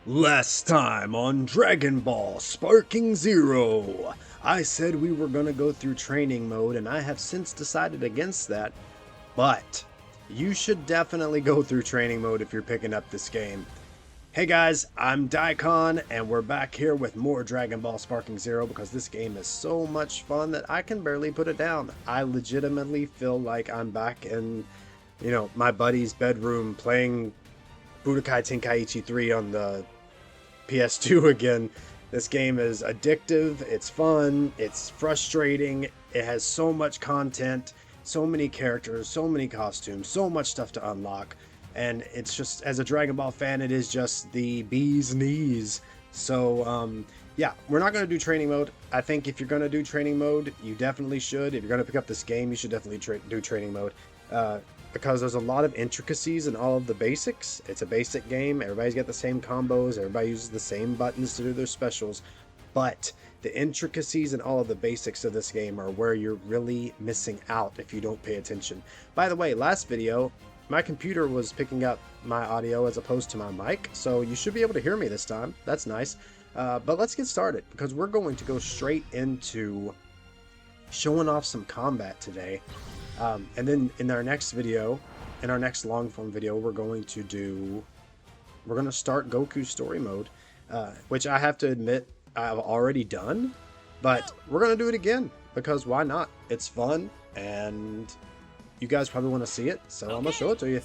Last time on Dragon Ball Sparking Zero, I said we were going to go through training mode, and I have since decided against that. But you should definitely go through training mode if you're picking up this game. Hey guys, I'm Daikon, and we're back here with more Dragon Ball Sparking Zero because this game is so much fun that I can barely put it down. I legitimately feel like I'm back in, my buddy's bedroom playing Budokai Tenkaichi 3 on the PS2 again. This game is addictive, it's fun, it's frustrating, it has so much content, so many characters, so many costumes, so much stuff to unlock, and it's just, as a Dragon Ball fan, it is just the bee's knees. So, yeah, we're not going to do training mode. I think if you're going to do training mode, you definitely should. If you're going to pick up this game, you should definitely do training mode. Because there's a lot of intricacies in all of the basics. It's a basic game. Everybody's got the same combos. Everybody uses the same buttons to do their specials. But the intricacies in all of the basics of this game are where you're really missing out if you don't pay attention. By the way, last video, my computer was picking up my audio as opposed to my mic, so you should be able to hear me this time. That's nice. But let's get started, because we're going to go straight into showing off some combat today. And then in our next video, in our next long form video, we're going to start Goku story mode, which I have to admit I've already done, but we're going to do it again because why not? It's fun and you guys probably want to see it, so I'm going to show it to you.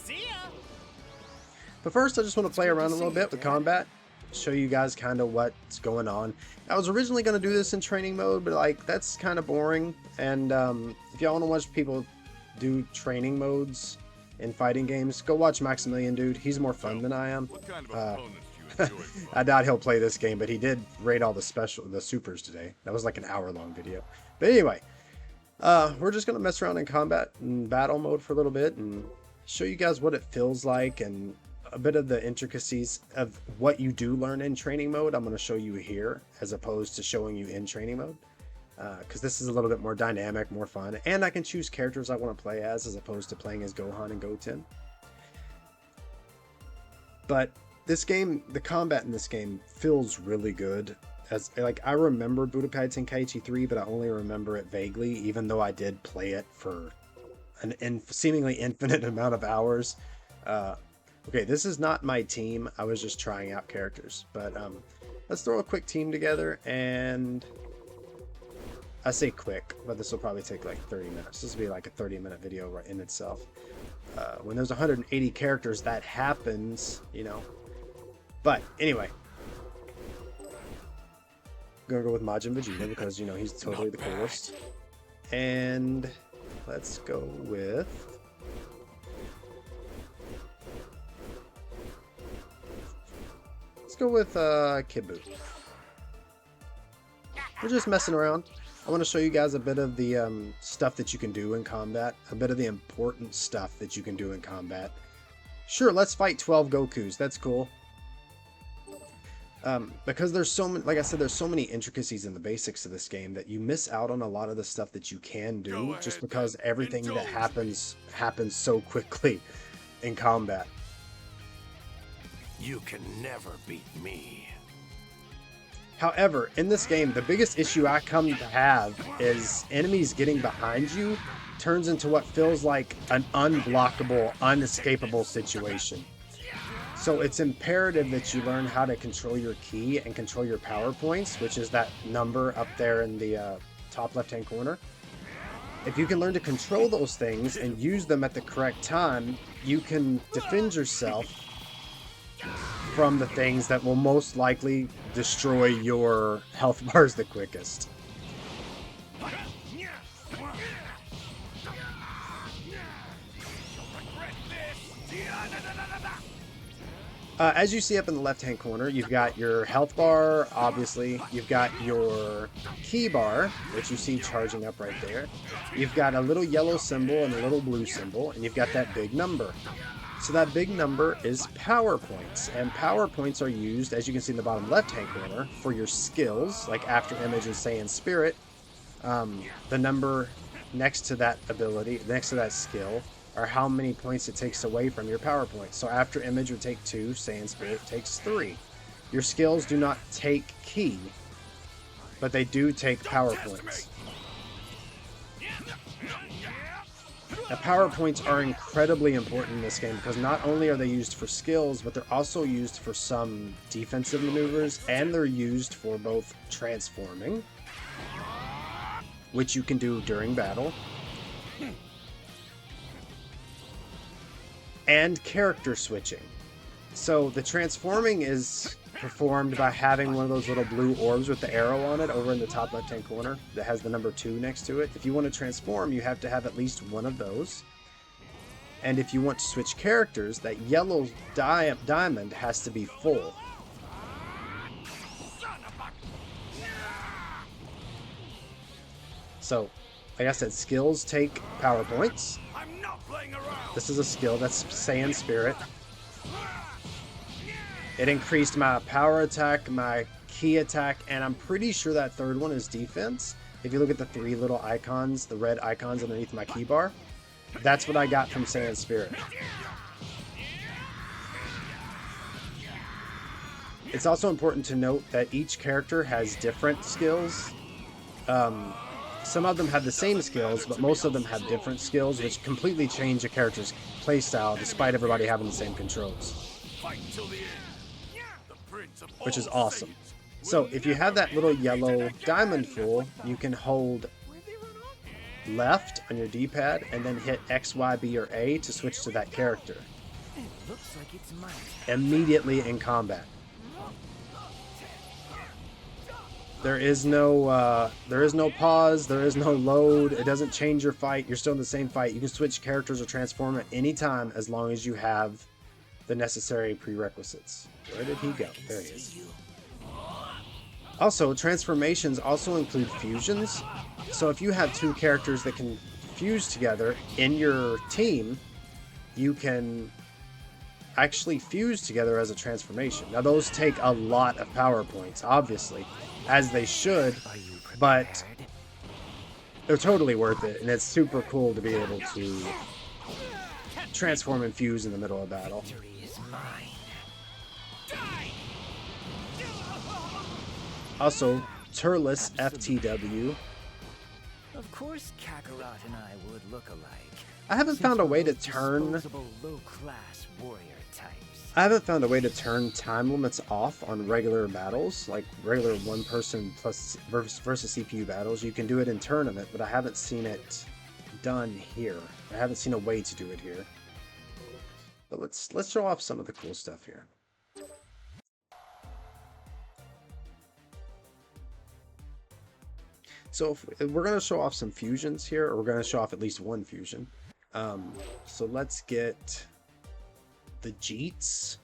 But first, I just want to play around a little bit with combat, show you guys kind of what's going on. I was originally going to do this in training mode, but like that's kind of boring. And if y'all want to watch people do training modes in fighting games, go watch Maximilian, dude. He's more fun than I am. I doubt he'll play this game, but he did raid all the supers today. That was like an hour-long video. But anyway, we're just gonna mess around in combat and battle mode for a little bit and show you guys what it feels like and a bit of the intricacies of what you do learn in training mode. I'm going to show you here as opposed to showing you in training mode, because this is a little bit more dynamic, more fun, and I can choose characters I want to play as opposed to playing as Gohan and Goten. But this game, the combat in this game feels really good. As like, I remember Budokai Tenkaichi 3, but I only remember it vaguely, even though I did play it for an seemingly infinite amount of hours. Okay, this is not my team. I was just trying out characters. But let's throw a quick team together, and I say quick, but this will probably take like 30 minutes. This will be like a 30-minute video right in itself. When there's 180 characters, that happens, But anyway, I'm gonna go with Majin Vegeta because he's totally the coolest. And let's go with Kibu. We're just messing around. I want to show you guys a bit of the stuff that you can do in combat, a bit of the important stuff that you can do in combat. Sure, let's fight 12 Gokus. That's cool. Because there's so many, like I said, there's so many intricacies in the basics of this game that you miss out on a lot of the stuff that you can do just because everything that happens so quickly in combat. You can never beat me. However, in this game, the biggest issue I come to have is enemies getting behind you turns into what feels like an unblockable, unescapable situation. So it's imperative that you learn how to control your ki and control your power points, which is that number up there in the top left-hand corner. If you can learn to control those things and use them at the correct time, you can defend yourself from the things that will most likely destroy your health bars the quickest. As you see up in the left-hand corner, you've got your health bar, obviously. You've got your key bar, which you see charging up right there. You've got a little yellow symbol and a little blue symbol, and you've got that big number. So that big number is power points, and power points are used, as you can see in the bottom left-hand corner, for your skills, like After Image and Saiyan Spirit. The number next to that ability, next to that skill, are how many points it takes away from your power points. So After Image would take 2, Saiyan Spirit takes 3. Your skills do not take ki, but they do take power points. Now, power points are incredibly important in this game because not only are they used for skills, but they're also used for some defensive maneuvers, and they're used for both transforming, which you can do during battle, and character switching. So the transforming is performed by having one of those little blue orbs with the arrow on it over in the top left hand corner that has the number 2 next to it. If you want to transform, you have to have at least one of those. And if you want to switch characters, that yellow diamond has to be full. So, like I said, skills take power points. This is a skill that's Saiyan Spirit. It increased my power attack, my ki attack, and I'm pretty sure that third one is defense. If you look at the 3 little icons, the red icons underneath my ki bar, that's what I got from Saiyan Spirit. It's also important to note that each character has different skills. Some of them have the same skills, but most of them have different skills, which completely change a character's playstyle despite everybody having the same controls. Which is awesome. So if you have that little yellow diamond full, you can hold left on your D-pad and then hit X, Y, B, or A to switch to that character. Immediately in combat. There is no pause, there is no load, it doesn't change your fight, you're still in the same fight. You can switch characters or transform at any time as long as you have the necessary prerequisites. Where did he go? There he is. Also, transformations also include fusions. So if you have 2 characters that can fuse together in your team, you can actually fuse together as a transformation. Now those take a lot of power points, obviously, as they should, but they're totally worth it, and it's super cool to be able to transform and fuse in the middle of battle. Also, Turles FTW. Of course, Kakarot and I would look alike. I haven't found a way to turn. Low-class warrior types. I haven't found a way to turn time limits off on regular battles, like regular one-person plus versus CPU battles. You can do it in tournament, but I haven't seen it done here. I haven't seen a way to do it here. But let's show off some of the cool stuff here. So if we're going to show off some fusions here, or we're going to show off at least one fusion. So let's get the Jeets.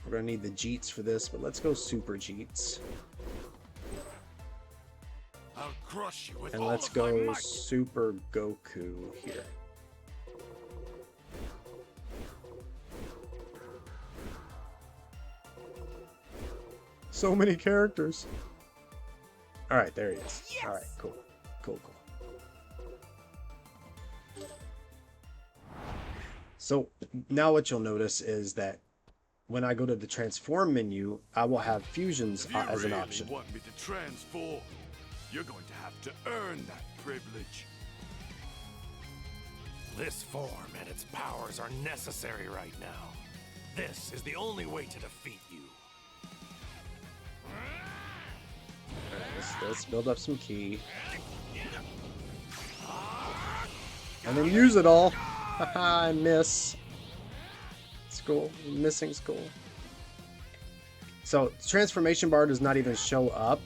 We're going to need the Jeets for this, but let's go Super Jeets. I'll crush you with And all let's of my go might. Super Goku here. So many characters. Alright, there he is. Yes! Alright, cool. Cool. So now what you'll notice is that when I go to the transform menu, I will have fusions If you as an really option. want me to transform, you're going to have to earn that privilege. This form and its powers are necessary right now. This is the only way to defeat you. Alright, let's build up some ki. And then use it all. Haha, I miss. It's cool. Missing's cool. So, transformation bar does not even show up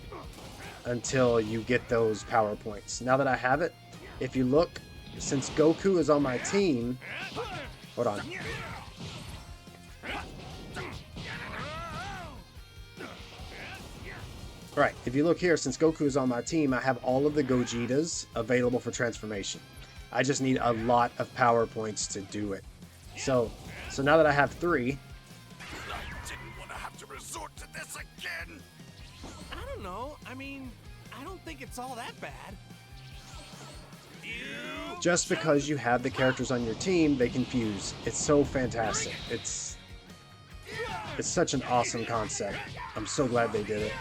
until you get those power points. Now that I have it, if you look, since Goku is on my team... Hold on. Alright, if you look here, since Goku is on my team, I have all of the Gogetas available for transformation. I just need a lot of power points to do it. So now that I have 3... I didn't want to have to resort to this again. I don't know. I mean, I don't think it's all that bad. Just because you have the characters on your team, they can fuse. It's so fantastic. It's such an awesome concept. I'm so glad they did it.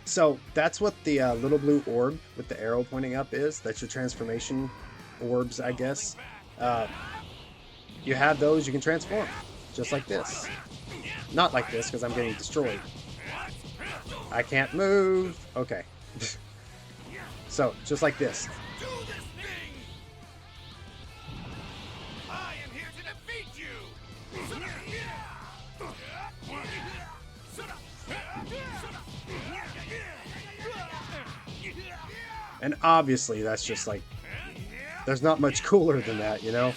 So that's what the little blue orb with the arrow pointing up is. That's your transformation orbs, I guess. You have those, you can transform. Just like this. Not like this, because I'm getting destroyed. I can't move. Okay. So, just like this. And obviously, that's just like, there's not much cooler than that, you know?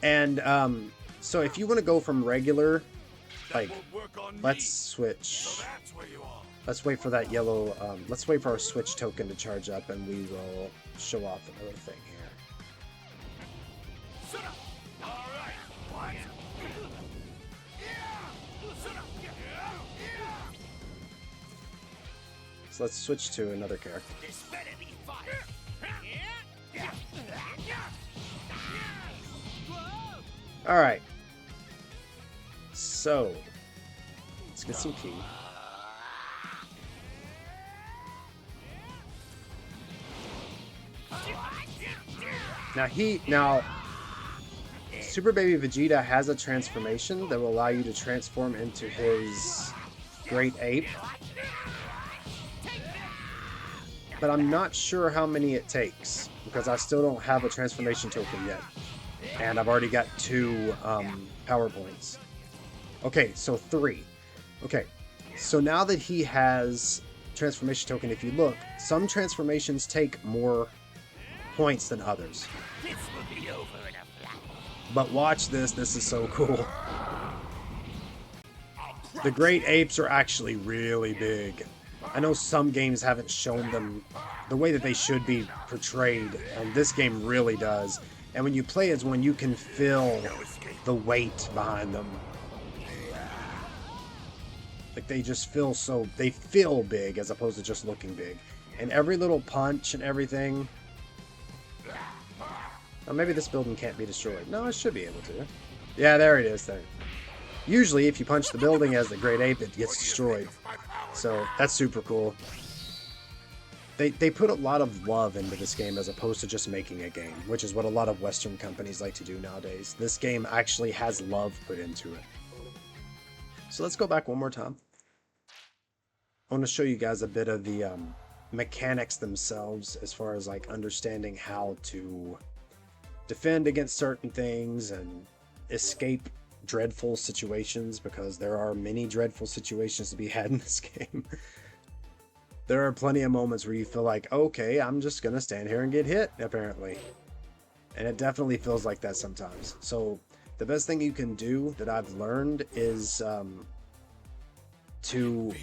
And, so if you want to go from regular, like, let's switch. Let's wait for that yellow, let's wait for our switch token to charge up, and we will show off another thing here. So let's switch to another character. Alright. So, let's get some key. Now, Super Baby Vegeta has a transformation that will allow you to transform into his Great Ape. But I'm not sure how many it takes, because I still don't have a transformation token yet. And I've already got 2 power points. Okay, so 3. Okay, so now that he has transformation token, if you look, some transformations take more points than others. But watch this, this is so cool. The Great Apes are actually really big. I know some games haven't shown them the way that they should be portrayed, and this game really does. And when you play as one, you can feel the weight behind them. Like, they just feel they feel big as opposed to just looking big. And every little punch and everything. Oh, maybe this building can't be destroyed. No, it should be able to. Yeah, there it is there. Usually, if you punch the building as the Great Ape, it gets destroyed. So, that's super cool. They put a lot of love into this game as opposed to just making a game, which is what a lot of Western companies like to do nowadays. This game actually has love put into it. So let's go back one more time. I want to show you guys a bit of the mechanics themselves as far as like understanding how to defend against certain things and escape dreadful situations, because there are many dreadful situations to be had in this game. There are plenty of moments where you feel like, okay, I'm just gonna stand here and get hit, apparently. And it definitely feels like that sometimes. So the best thing you can do that I've learned is to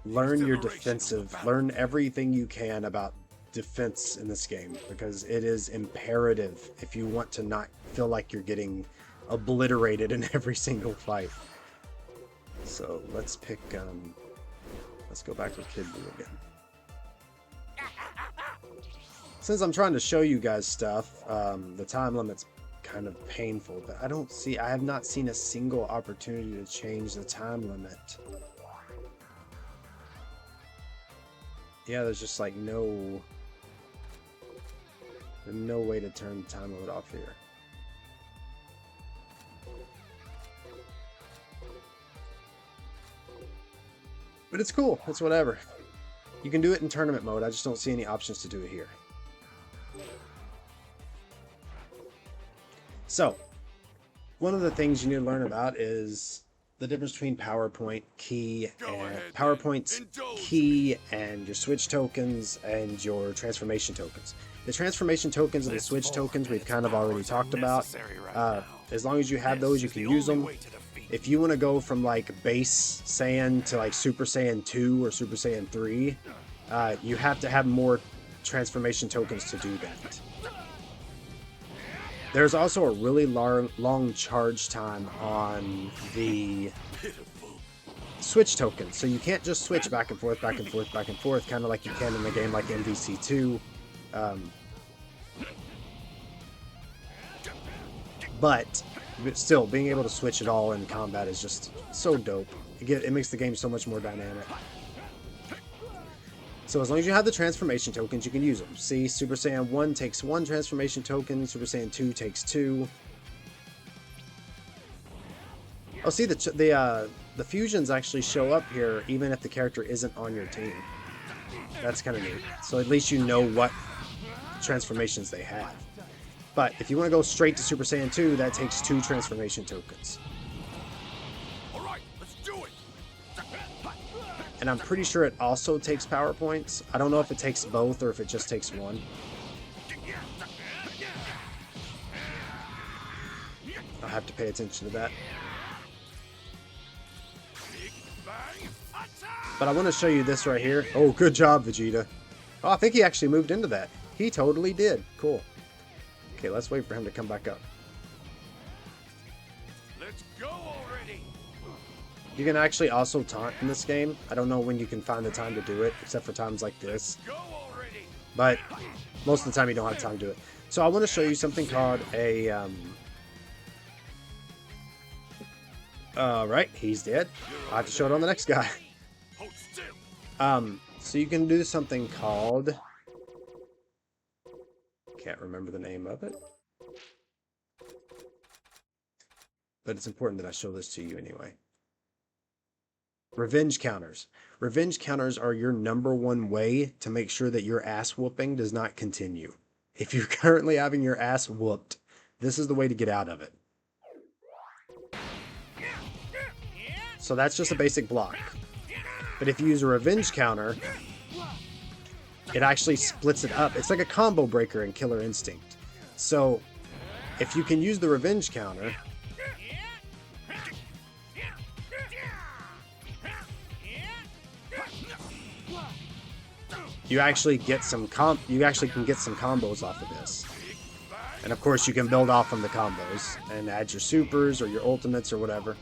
learn your defensive, learn everything you can about defense in this game, because it is imperative if you want to not feel like you're getting obliterated in every single fight. So let's pick, let's go back to Kid Buu again. Since I'm trying to show you guys stuff, the time limit's kind of painful, but I have not seen a single opportunity to change the time limit. Yeah, there's just like no way to turn the time limit off here. But it's cool, it's whatever. You can do it in tournament mode, I just don't see any options to do it here. So, one of the things you need to learn about is the difference between PowerPoint key and PowerPoint's key and your switch tokens and your transformation tokens. The transformation tokens and the switch tokens we've kind of already talked about. As long as you have those, you can use them. If you want to go from like base Saiyan to like Super Saiyan 2 or Super Saiyan 3, you have to have more transformation tokens to do that. There's also a really long charge time on the switch tokens. So you can't just switch back and forth, back and forth, back and forth, kind of like you can in a game like MVC2. But still, being able to switch it all in combat is just so dope. It makes the game so much more dynamic. So as long as you have the transformation tokens, you can use them. See, Super Saiyan 1 takes 1 transformation token, Super Saiyan 2 takes 2. Oh, see, the fusions actually show up here even if the character isn't on your team. That's kind of neat. So at least you know what transformations they have. But if you want to go straight to Super Saiyan 2, that takes 2 transformation tokens. Alright, let's do it! And I'm pretty sure it also takes power points. I don't know if it takes both or if it just takes 1. I'll have to pay attention to that. But I want to show you this right here. Oh, good job, Vegeta. Oh, I think he actually moved into that. He totally did. Cool. Okay, let's wait for him to come back up. Let's go already! You can actually also taunt in this game. I don't know when you can find the time to do it, except for times like this. Go already! But most of the time you don't have time to do it. So I want to show you something called a... Alright, he's dead. I'll have to show it on the next guy. Hold still! So you can do something called... Can't remember the name of it. But it's important that I show this to you anyway. Revenge counters. Revenge counters are your #1 way to make sure that your ass whooping does not continue. If you're currently having your ass whooped, this is the way to get out of it. So that's just a basic block. But if you use a revenge counter, it actually splits it up. It's like a combo breaker in Killer Instinct. So if you can use the revenge counter, you actually get some can get some combos off of this. And of course you can build off from the combos and add your supers or your ultimates or whatever.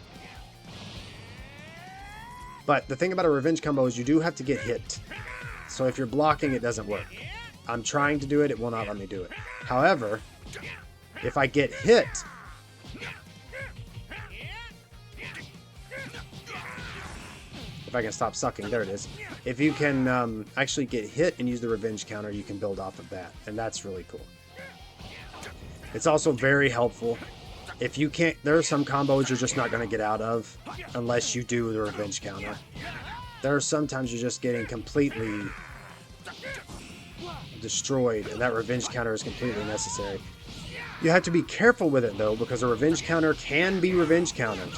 But the thing about a revenge combo is you do have to get hit. So if you're blocking, it doesn't work. I'm trying to do it, it will not let me do it. However, if I get hit, if I can stop sucking, there it is. If you can actually get hit and use the revenge counter, you can build off of that. And that's really cool. It's also very helpful. If you can't, there are some combos you're just not going to get out of unless you do the revenge counter. There are sometimes you're just getting completely destroyed, and that revenge counter is completely necessary. You have to be careful with it though, because a revenge counter can be revenge countered.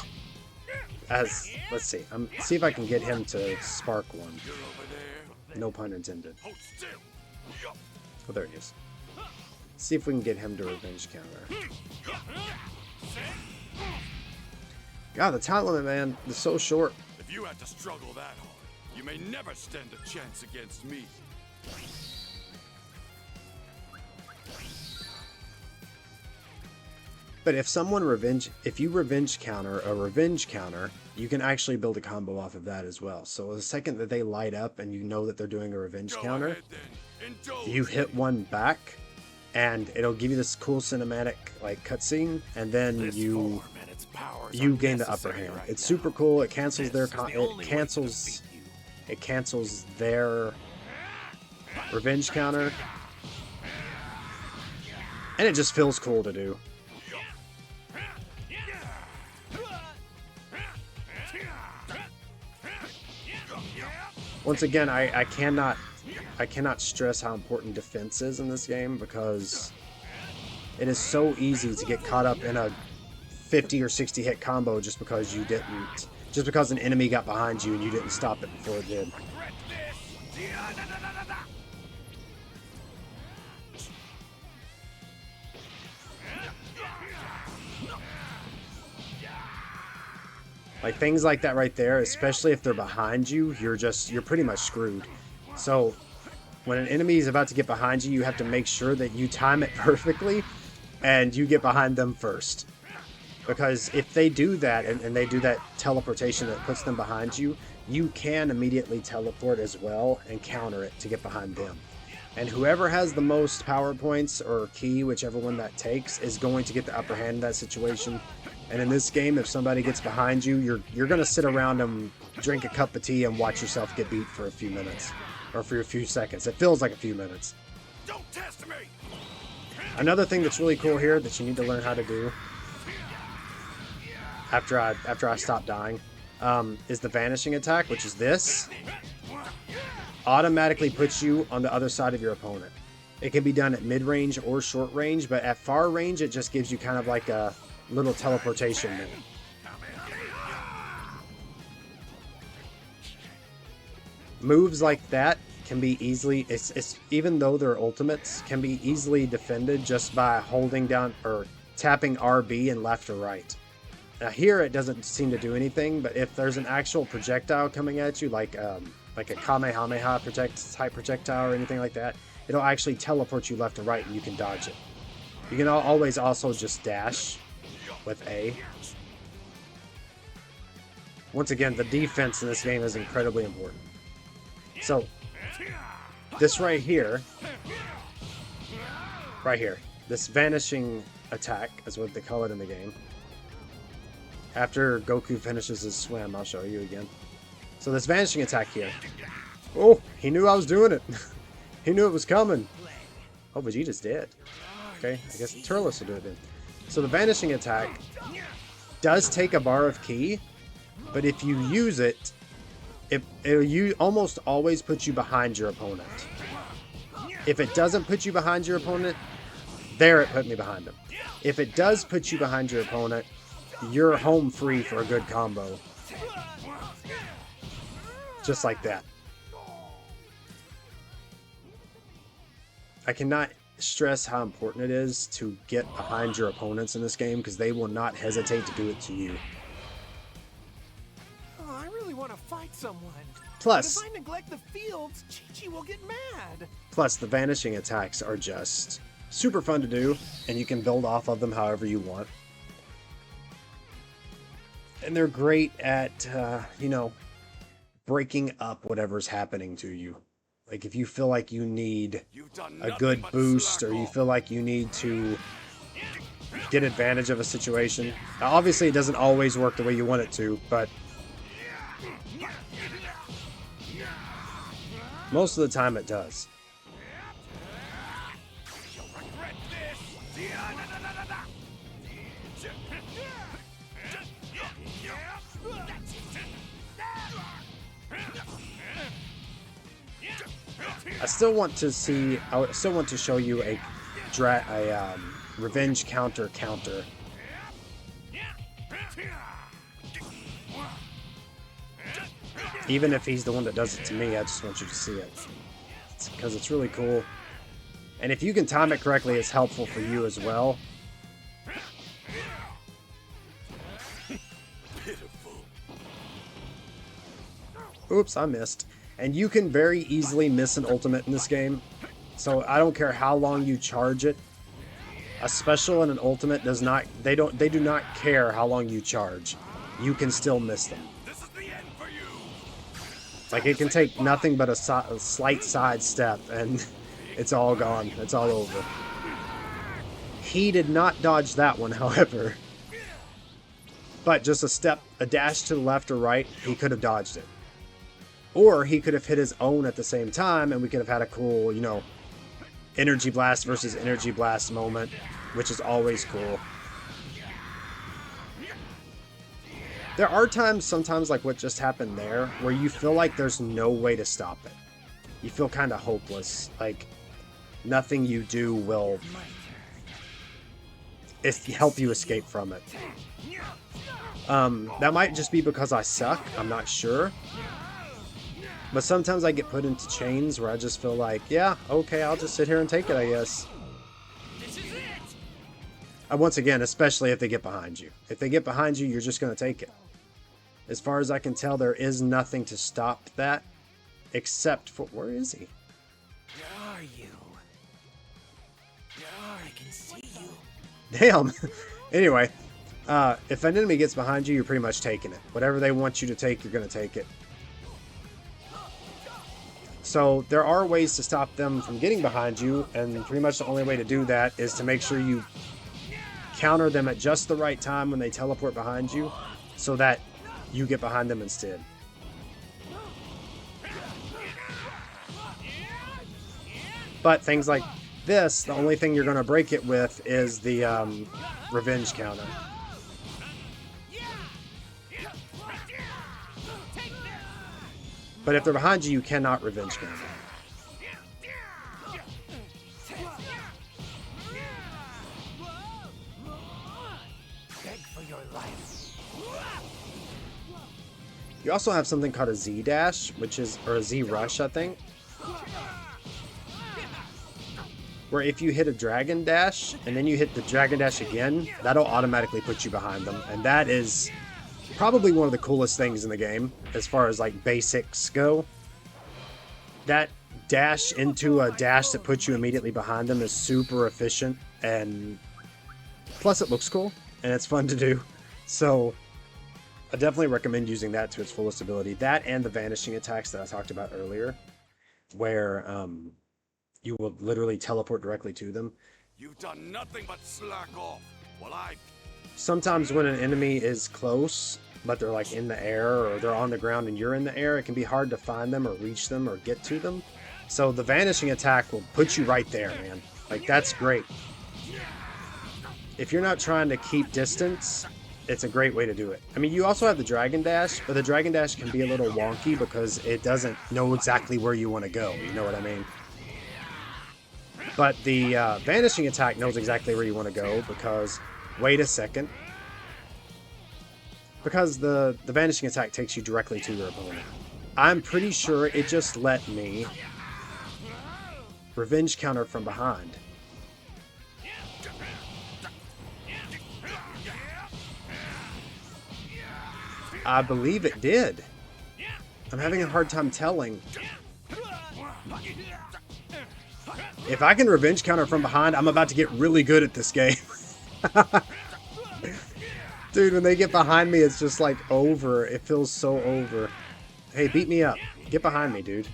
As let's see, see if I can get him to spark one. No pun intended. Oh, there he is. See if we can get him to revenge counter. God, the time limit, man, is so short. If you had to struggle that hard, you may never stand a chance against me. But if you revenge counter a revenge counter, you can actually build a combo off of that as well. So the second that they light up and you know that they're doing a revenge counter, you hit one back, and it'll give you this cool cinematic like cutscene, and then you gain the upper hand. It's super cool. It cancels their it cancels their revenge counter, and it just feels cool to do. Once again, I cannot stress how important defense is in this game, because it is so easy to get caught up in a 50 or 60 hit combo just because an enemy got behind you and you didn't stop it before it did. Like things like that right there, especially if they're behind you, you're pretty much screwed. So when an enemy is about to get behind you, you have to make sure that you time it perfectly and you get behind them first. Because if they do that, and they do that teleportation that puts them behind you, you can immediately teleport as well and counter it to get behind them. And whoever has the most power points or key, whichever one that takes, is going to get the upper hand in that situation. And in this game, if somebody gets behind you, you're going to sit around them, drink a cup of tea, and watch yourself get beat for a few minutes. Or for a few seconds. It feels like a few minutes. Don't test me. Another thing that's really cool here that you need to learn how to do after I stop dying is the vanishing attack, which is this. Automatically puts you on the other side of your opponent. It can be done at mid-range or short range, but at far range it just gives you kind of like a little teleportation minute. Moves like that can be easily, it's even though they're ultimates, can be easily defended just by holding down or tapping RB and left or right. Now here it doesn't seem to do anything, but if there's an actual projectile coming at you, like a Kamehameha type projectile or anything like that, it'll actually teleport you left or right and you can dodge it. You can always also just dash with A. Once again, the defense in this game is incredibly important. So, this right here, this vanishing attack is what they call it in the game. After Goku finishes his swim, I'll show you again. So this vanishing attack here. Oh, he knew I was doing it. He knew it was coming. Oh, Vegeta's dead. Okay, I guess Turles will do it then. So the vanishing attack does take a bar of ki, but if you use it, you almost always puts you behind your opponent. If it doesn't put you behind your opponent, there it put me behind him. If it does put you behind your opponent, you're home free for a good combo. Just like that. I cannot stress how important it is to get behind your opponents in this game because they will not hesitate to do it to you. Oh, I really want to fight someone. Plus, But if I neglect the fields, Chi-Chi will get mad. Plus, the vanishing attacks are just super fun to do, and you can build off of them however you want. And they're great at, breaking up whatever's happening to you. Like if you feel like you need a good boost, or you feel like you need to get advantage of a situation. Now, obviously, it doesn't always work the way you want it to, but most of the time it does. I still want to show you a revenge counter. Even if he's the one that does it to me, I just want you to see it. Because it's really cool. And if you can time it correctly, it's helpful for you as well. Oops, I missed. And you can very easily miss an ultimate in this game. So I don't care how long you charge it. A special and an ultimate does not, they do not care how long you charge. You can still miss them. Like it can take nothing but a slight side step and it's all gone. It's all over. He did not dodge that one, however. But just a dash to the left or right, he could have dodged it. Or he could have hit his own at the same time, and we could have had a cool, energy blast versus energy blast moment, which is always cool. There are sometimes like what just happened there, where you feel like there's no way to stop it. You feel kind of hopeless, like nothing you do will help you escape from it. That might just be because I suck, I'm not sure. But sometimes I get put into chains where I just feel like, yeah, okay, I'll just sit here and take it, I guess. Once again, especially if they get behind you. If they get behind you, you're just going to take it. As far as I can tell, there is nothing to stop that, except for... Where is he? Where are you? I can see you. Damn. Anyway, If an enemy gets behind you, you're pretty much taking it. Whatever they want you to take, you're going to take it. So there are ways to stop them from getting behind you, and pretty much the only way to do that is to make sure you counter them at just the right time when they teleport behind you, so that you get behind them instead. But things like this, the only thing you're going to break it with is the revenge counter. But if they're behind you, you cannot revenge counter. Beg for your life. You also have something called a Z dash, or a Z rush, I think. Where if you hit a dragon dash and then you hit the dragon dash again, that'll automatically put you behind them. And that is probably one of the coolest things in the game as far as like basics go. That dash into a dash that puts you immediately behind them is super efficient, and plus it looks cool and it's fun to do. So I definitely recommend using that to its fullest ability. That and the vanishing attacks that I talked about earlier, where you will literally teleport directly to them. You've done nothing but slack off. Well, Sometimes when an enemy is close, but they're like in the air, or they're on the ground and you're in the air, it can be hard to find them or reach them or get to them. So the vanishing attack will put you right there, man. Like, that's great. If you're not trying to keep distance, it's a great way to do it. I mean, you also have the Dragon Dash, but the Dragon Dash can be a little wonky because it doesn't know exactly where you want to go. You know what I mean? But the Vanishing Attack knows exactly where you want to go because, wait a second, because the Vanishing Attack takes you directly to your opponent. I'm pretty sure it just let me revenge counter from behind. I believe it did. I'm having a hard time telling. If I can revenge counter from behind, I'm about to get really good at this game. Dude, when they get behind me, it's just like over. It feels so over. Hey, beat me up. Get behind me, dude.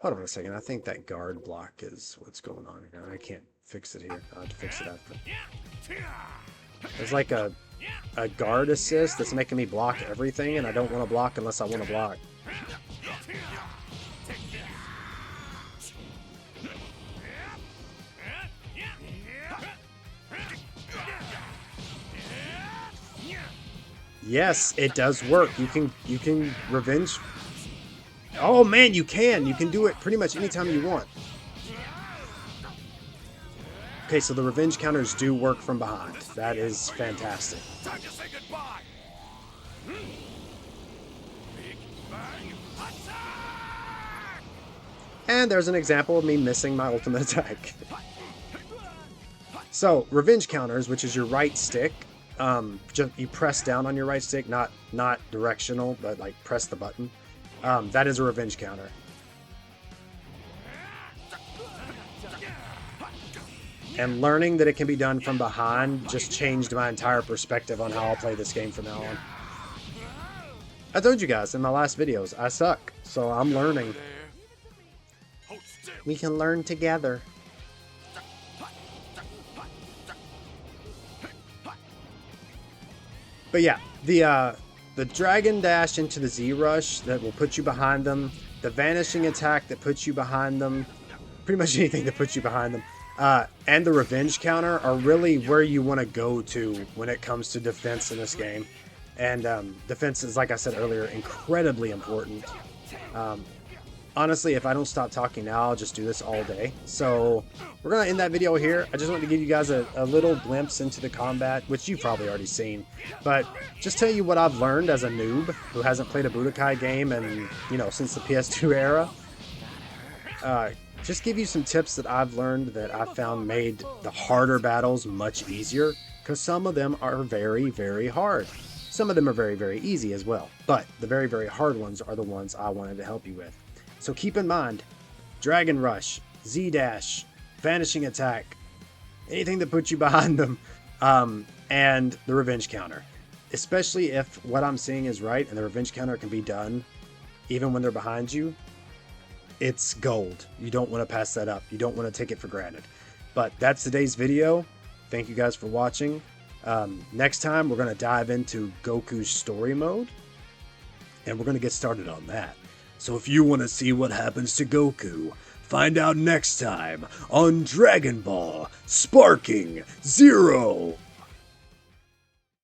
Hold on a second. I think that guard block is what's going on here. I can't fix it here. I'll have to fix it after. There's like a guard assist that's making me block everything, and I don't want to block unless I want to block. Yes, it does work. You can revenge. Oh man, you can do it pretty much anytime you want. Okay, so the revenge counters do work from behind. That is fantastic. time to say goodbye. Big bang attack! And there's an example of me missing my ultimate attack. So, revenge counters, which is your right stick, just you press down on your right stick, not directional, but like press the button. That is a revenge counter. And learning that it can be done from behind just changed my entire perspective on how I'll play this game from now on. I told you guys in my last videos, I suck, so I'm learning. We can learn together. But yeah, the Dragon Dash into the Z Rush that will put you behind them, the Vanishing Attack that puts you behind them, pretty much anything that puts you behind them, and the Revenge Counter are really where you want to go to when it comes to defense in this game. And defense is, like I said earlier, incredibly important. Honestly, if I don't stop talking now, I'll just do this all day. So we're going to end that video here. I just wanted to give you guys a little glimpse into the combat, which you've probably already seen. But just tell you what I've learned as a noob who hasn't played a Budokai game and, you know, since the PS2 era. Just give you some tips that I've learned that I found made the harder battles much easier. Because some of them are very, very hard. Some of them are very, very easy as well. But the very, very hard ones are the ones I wanted to help you with. So keep in mind, Dragon Rush, Z Dash, vanishing attack, anything that puts you behind them, and the revenge counter. Especially if what I'm seeing is right and the revenge counter can be done even when they're behind you, it's gold. You don't want to pass that up. You don't want to take it for granted. But that's today's video. Thank you guys for watching. Next time, we're going to dive into Goku's story mode, and we're going to get started on that. So if you want to see what happens to Goku, find out next time on Dragon Ball Sparking Zero.